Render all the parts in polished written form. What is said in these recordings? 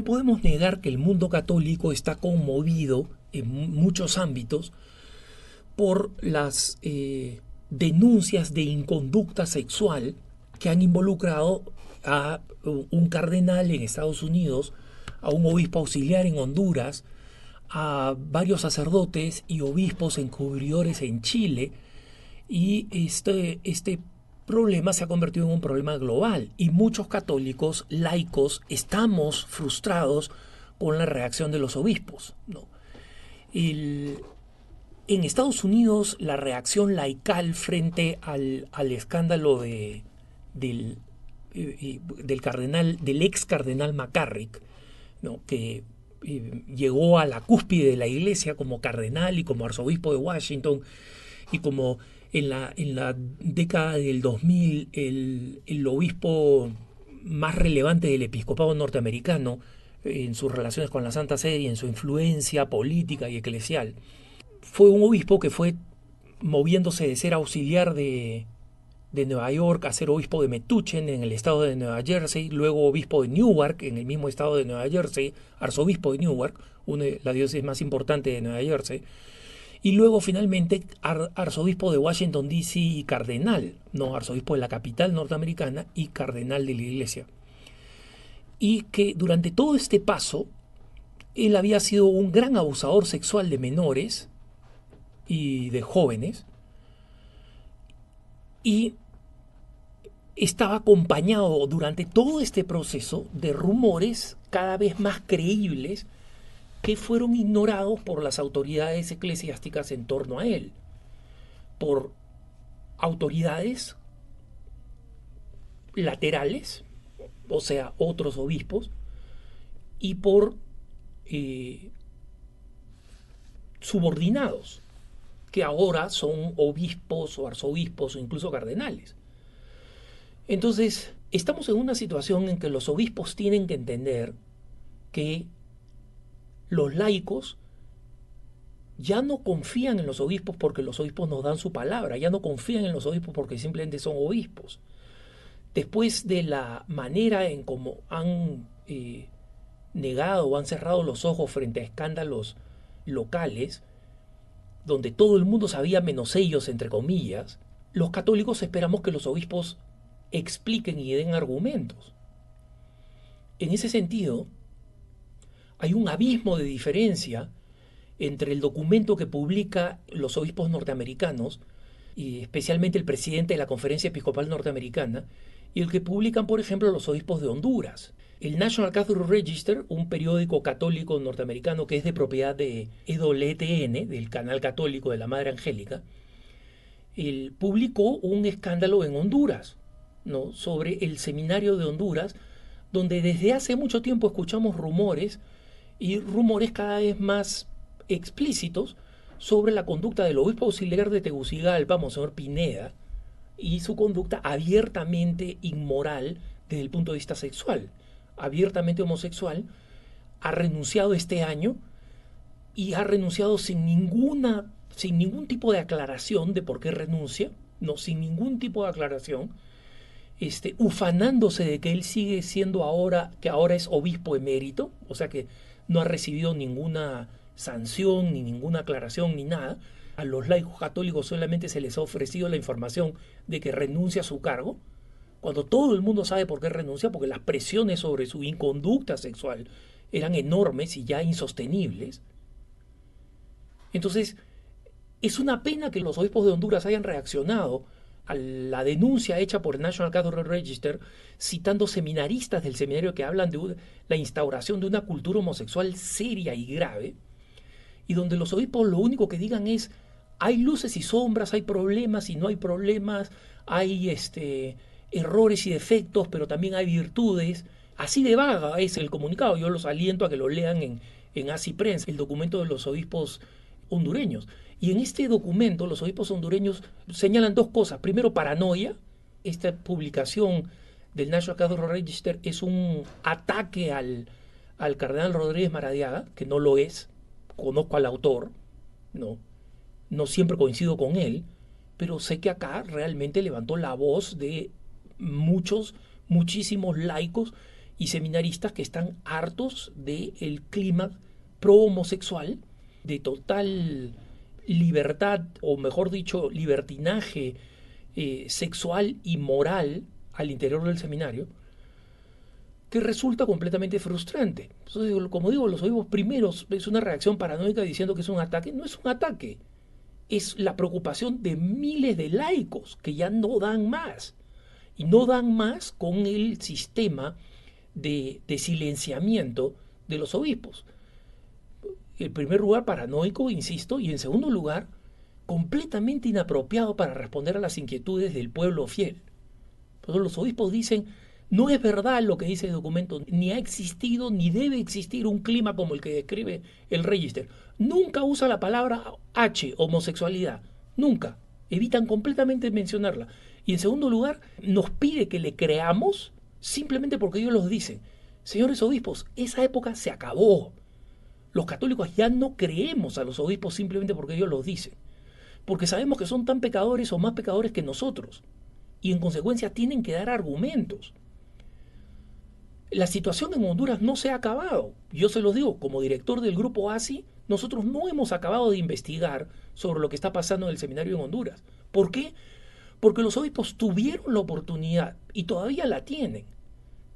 no podemos negar que el mundo católico está conmovido en muchos ámbitos por las denuncias de inconducta sexual que han involucrado a un cardenal en Estados Unidos, a un obispo auxiliar en Honduras, a varios sacerdotes y obispos encubridores en Chile, y este problema se ha convertido en un problema global y muchos católicos laicos estamos frustrados con la reacción de los obispos, ¿no? En Estados Unidos la reacción laical frente al escándalo del ex cardenal McCarrick, ¿no? Que llegó a la cúspide de la iglesia como cardenal y como arzobispo de Washington, y como en la década del 2000 el obispo más relevante del episcopado norteamericano en sus relaciones con la Santa Sede y en su influencia política y eclesial. Fue un obispo que fue moviéndose de ser auxiliar de Nueva York a ser obispo de Metuchen en el estado de Nueva Jersey, luego obispo de Newark en el mismo estado de Nueva Jersey, arzobispo de Newark, la diócesis más importante de Nueva Jersey, y luego finalmente arzobispo de Washington D.C. y cardenal, no, arzobispo de la capital norteamericana y cardenal de la iglesia. Y que durante todo este paso él había sido un gran abusador sexual de menores y de jóvenes, y estaba acompañado durante todo este proceso de rumores cada vez más creíbles que fueron ignorados por las autoridades eclesiásticas en torno a él, por autoridades laterales, o sea, otros obispos, y por subordinados, que ahora son obispos o arzobispos o incluso cardenales. Entonces, estamos en una situación en que los obispos tienen que entender que los laicos ya no confían en los obispos porque los obispos nos dan su palabra, ya no confían en los obispos porque simplemente son obispos. Después de la manera en cómo han negado o han cerrado los ojos frente a escándalos locales, donde todo el mundo sabía menos ellos, entre comillas, los católicos esperamos que los obispos expliquen y den argumentos. En ese sentido, hay un abismo de diferencia entre el documento que publica los obispos norteamericanos, y especialmente el presidente de la Conferencia Episcopal Norteamericana, y el que publican, por ejemplo, los obispos de Honduras. El National Catholic Register, un periódico católico norteamericano que es de propiedad de EWTN, del canal católico de la Madre Angélica, él publicó un escándalo en Honduras, ¿no?, sobre el seminario de Honduras, donde desde hace mucho tiempo escuchamos rumores, y rumores cada vez más explícitos, sobre la conducta del obispo auxiliar de Tegucigalpa, Monseñor Pineda, y su conducta abiertamente inmoral desde el punto de vista sexual, abiertamente homosexual. Ha renunciado este año y ha renunciado sin ningún tipo de aclaración de por qué renuncia, no, sin ningún tipo de aclaración, ufanándose de que él sigue siendo que ahora es obispo emérito, o sea que no ha recibido ninguna sanción, ni ninguna aclaración, ni nada. A los laicos católicos solamente se les ha ofrecido la información de que renuncia a su cargo, cuando todo el mundo sabe por qué renuncia, porque las presiones sobre su inconducta sexual eran enormes y ya insostenibles. Entonces, es una pena que los obispos de Honduras hayan reaccionado a la denuncia hecha por el National Catholic Register, citando seminaristas del seminario que hablan de la instauración de una cultura homosexual seria y grave, y donde los obispos lo único que digan es: hay luces y sombras, hay problemas y no hay problemas, hay errores y defectos, pero también hay virtudes. Así de vaga es el comunicado. Yo los aliento a que lo lean en ACI Prensa, el documento de los obispos hondureños. Y en este documento los obispos hondureños señalan dos cosas. Primero, paranoia. Esta publicación del National Catholic Register es un ataque al cardenal Rodríguez Maradiaga, que no lo es. Conozco al autor, no siempre coincido con él, pero sé que acá realmente levantó la voz de muchísimos laicos y seminaristas que están hartos del clima pro-homosexual, de total libertad, o mejor dicho, libertinaje sexual y moral al interior del seminario, que resulta completamente frustrante. Entonces, como digo, los obispos primeros es una reacción paranoica diciendo que es un ataque. No es un ataque, es la preocupación de miles de laicos que ya no dan más. Y no dan más con el sistema de silenciamiento de los obispos. En primer lugar, paranoico, insisto, y en segundo lugar, completamente inapropiado para responder a las inquietudes del pueblo fiel. Por eso los obispos dicen, no es verdad lo que dice el documento, ni ha existido ni debe existir un clima como el que describe el Register. Nunca usa la palabra H, homosexualidad, nunca. Evitan completamente mencionarla. Y en segundo lugar, nos pide que le creamos simplemente porque ellos los dicen. Señores obispos, esa época se acabó. Los católicos ya no creemos a los obispos simplemente porque ellos los dicen. Porque sabemos que son tan pecadores o más pecadores que nosotros. Y en consecuencia tienen que dar argumentos. La situación en Honduras no se ha acabado. Yo se los digo, como director del grupo ASI, nosotros no hemos acabado de investigar sobre lo que está pasando en el seminario en Honduras. ¿Por qué? Porque los obispos tuvieron la oportunidad, y todavía la tienen,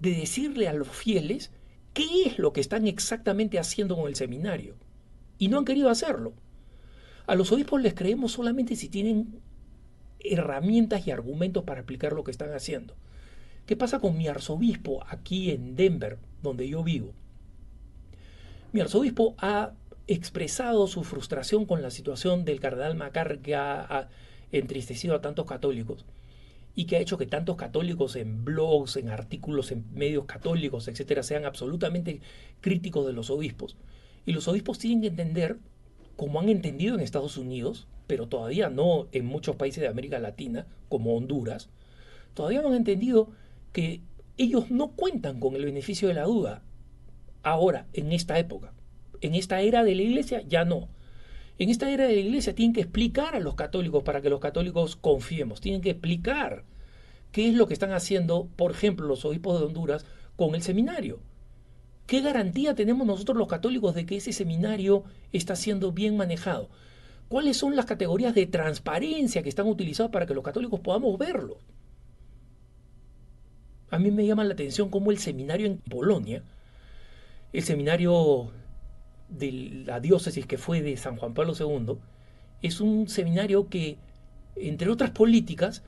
de decirle a los fieles qué es lo que están exactamente haciendo con el seminario. Y no han querido hacerlo. A los obispos les creemos solamente si tienen herramientas y argumentos para explicar lo que están haciendo. ¿Qué pasa con mi arzobispo aquí en Denver, donde yo vivo? Mi arzobispo ha expresado su frustración con la situación del cardenal McCarrick, que ha entristecido a tantos católicos y que ha hecho que tantos católicos en blogs, en artículos, en medios católicos, etcétera, sean absolutamente críticos de los obispos. Y los obispos tienen que entender, como han entendido en Estados Unidos, pero todavía no en muchos países de América Latina, como Honduras, todavía no han entendido que ellos no cuentan con el beneficio de la duda ahora, en esta época. En esta era de la iglesia ya no. En esta era de la iglesia tienen que explicar a los católicos para que los católicos confiemos. Tienen que explicar qué es lo que están haciendo, por ejemplo, los obispos de Honduras con el seminario. ¿Qué garantía tenemos nosotros los católicos de que ese seminario está siendo bien manejado? ¿Cuáles son las categorías de transparencia que están utilizadas para que los católicos podamos verlo? A mí me llama la atención cómo el seminario en Polonia, el seminario de la diócesis que fue de San Juan Pablo II, es un seminario que, entre otras políticas,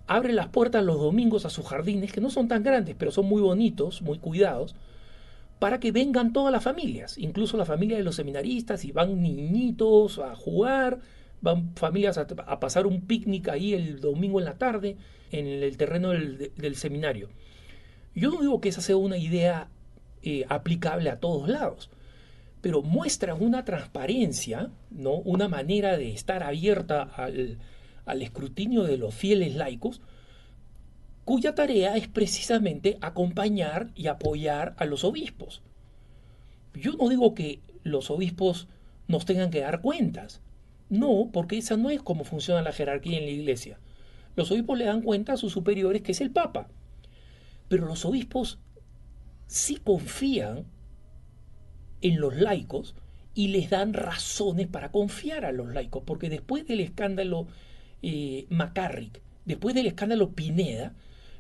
abre las puertas los domingos a sus jardines, que no son tan grandes, pero son muy bonitos, muy cuidados, para que vengan todas las familias, incluso la familia de los seminaristas, y van niñitos a jugar, van familias a pasar un picnic ahí el domingo en la tarde, en el terreno del seminario. Yo no digo que esa sea una idea aplicable a todos lados, pero muestra una transparencia, ¿no? Una manera de estar abierta al escrutinio de los fieles laicos, cuya tarea es precisamente acompañar y apoyar a los obispos. Yo no digo que los obispos nos tengan que dar cuentas, no, porque esa no es como funciona la jerarquía en la iglesia. Los obispos le dan cuenta a sus superiores, que es el Papa, pero los obispos sí confían en los laicos y les dan razones para confiar a los laicos, porque después del escándalo McCarrick, después del escándalo Pineda,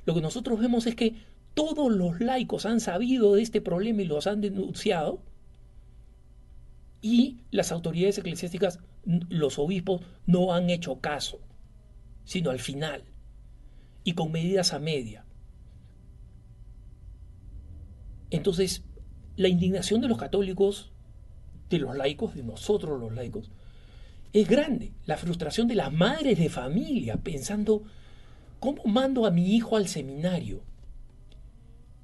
lo que nosotros vemos es que todos los laicos han sabido de este problema y los han denunciado, y las autoridades eclesiásticas, los obispos, no han hecho caso, sino al final, y con medidas a media. Entonces, la indignación de los católicos, de los laicos, de nosotros los laicos, es grande. La frustración de las madres de familia pensando, ¿cómo mando a mi hijo al seminario?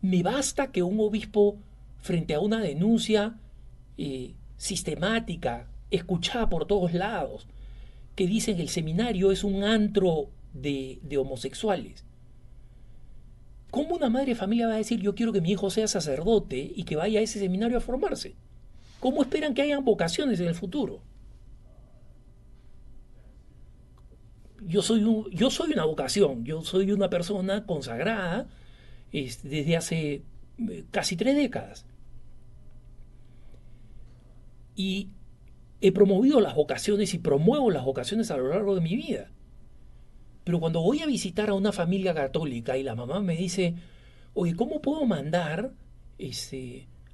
Me basta que un obispo, frente a una denuncia sistemática, escuchada por todos lados, que dicen que el seminario es un antro de homosexuales. ¿Cómo una madre de familia va a decir yo quiero que mi hijo sea sacerdote y que vaya a ese seminario a formarse? ¿Cómo esperan que hayan vocaciones en el futuro? Yo soy una vocación, yo soy una persona consagrada desde hace casi 3 décadas. Y he promovido las vocaciones y promuevo las vocaciones a lo largo de mi vida. Pero cuando voy a visitar a una familia católica y la mamá me dice, oye, ¿cómo puedo mandar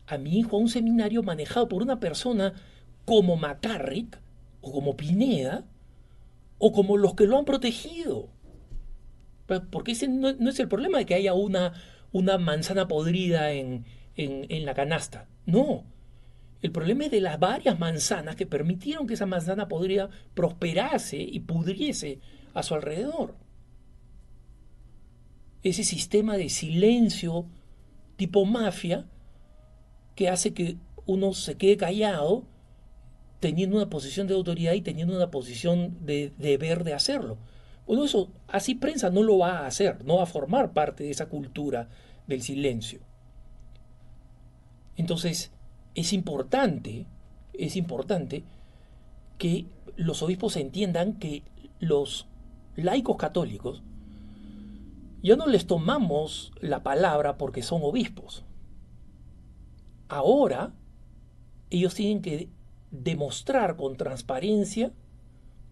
a mi hijo a un seminario manejado por una persona como McCarrick o como Pineda o como los que lo han protegido? Porque ese no es el problema de que haya una manzana podrida en la canasta. No. El problema es de las varias manzanas que permitieron que esa manzana podrida prosperase y pudriese a su alrededor. Ese sistema de silencio tipo mafia que hace que uno se quede callado teniendo una posición de autoridad y teniendo una posición de deber de hacerlo. Bueno, eso así prensa no lo va a hacer, no va a formar parte de esa cultura del silencio. Entonces, es importante que los obispos entiendan que los laicos católicos ya no les tomamos la palabra porque son obispos. Ahora ellos tienen que demostrar con transparencia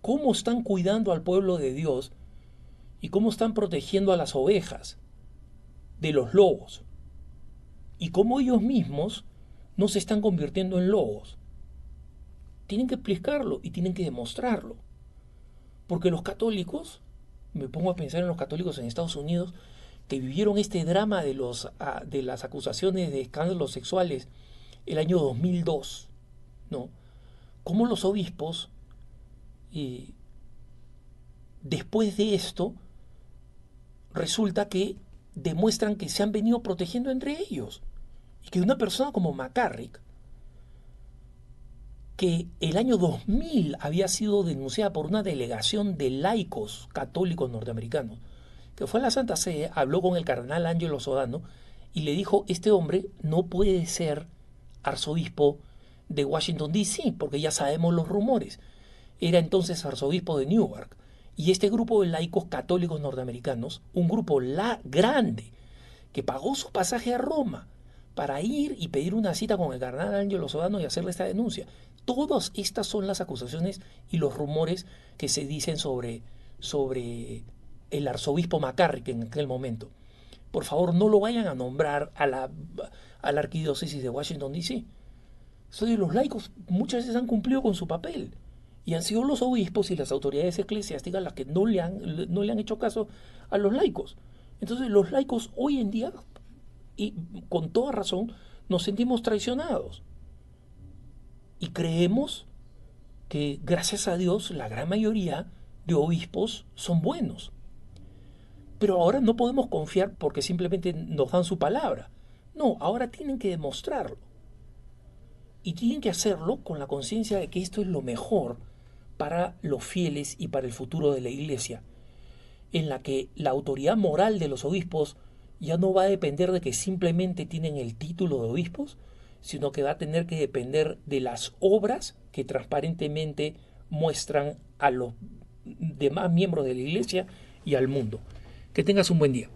cómo están cuidando al pueblo de Dios y cómo están protegiendo a las ovejas de los lobos y cómo ellos mismos no se están convirtiendo en lobos. Tienen que explicarlo y tienen que demostrarlo. Porque los católicos, me pongo a pensar en los católicos en Estados Unidos, que vivieron este drama de las acusaciones de escándalos sexuales el año 2002, ¿no? Cómo los obispos, después de esto, resulta que demuestran que se han venido protegiendo entre ellos. Y que una persona como McCarrick, que el año 2000 había sido denunciada por una delegación de laicos católicos norteamericanos, que fue a la Santa Sede, habló con el cardenal Angelo Sodano y le dijo, este hombre no puede ser arzobispo de Washington, D.C., porque ya sabemos los rumores. Era entonces arzobispo de Newark. Y este grupo de laicos católicos norteamericanos, un grupo grande, que pagó su pasaje a Roma para ir y pedir una cita con el cardenal Angelo Sodano y hacerle esta denuncia. Todas estas son las acusaciones y los rumores que se dicen sobre el arzobispo McCarrick en aquel momento. Por favor, no lo vayan a nombrar a la arquidiócesis de Washington, D.C. Los laicos muchas veces han cumplido con su papel y han sido los obispos y las autoridades eclesiásticas las que no le han hecho caso a los laicos. Entonces los laicos hoy en día, y con toda razón, nos sentimos traicionados. Y creemos que, gracias a Dios, la gran mayoría de obispos son buenos. Pero ahora no podemos confiar porque simplemente nos dan su palabra. No, ahora tienen que demostrarlo. Y tienen que hacerlo con la conciencia de que esto es lo mejor para los fieles y para el futuro de la Iglesia, en la que la autoridad moral de los obispos ya no va a depender de que simplemente tienen el título de obispos, sino que va a tener que depender de las obras que transparentemente muestran a los demás miembros de la Iglesia y al mundo. Que tengas un buen día.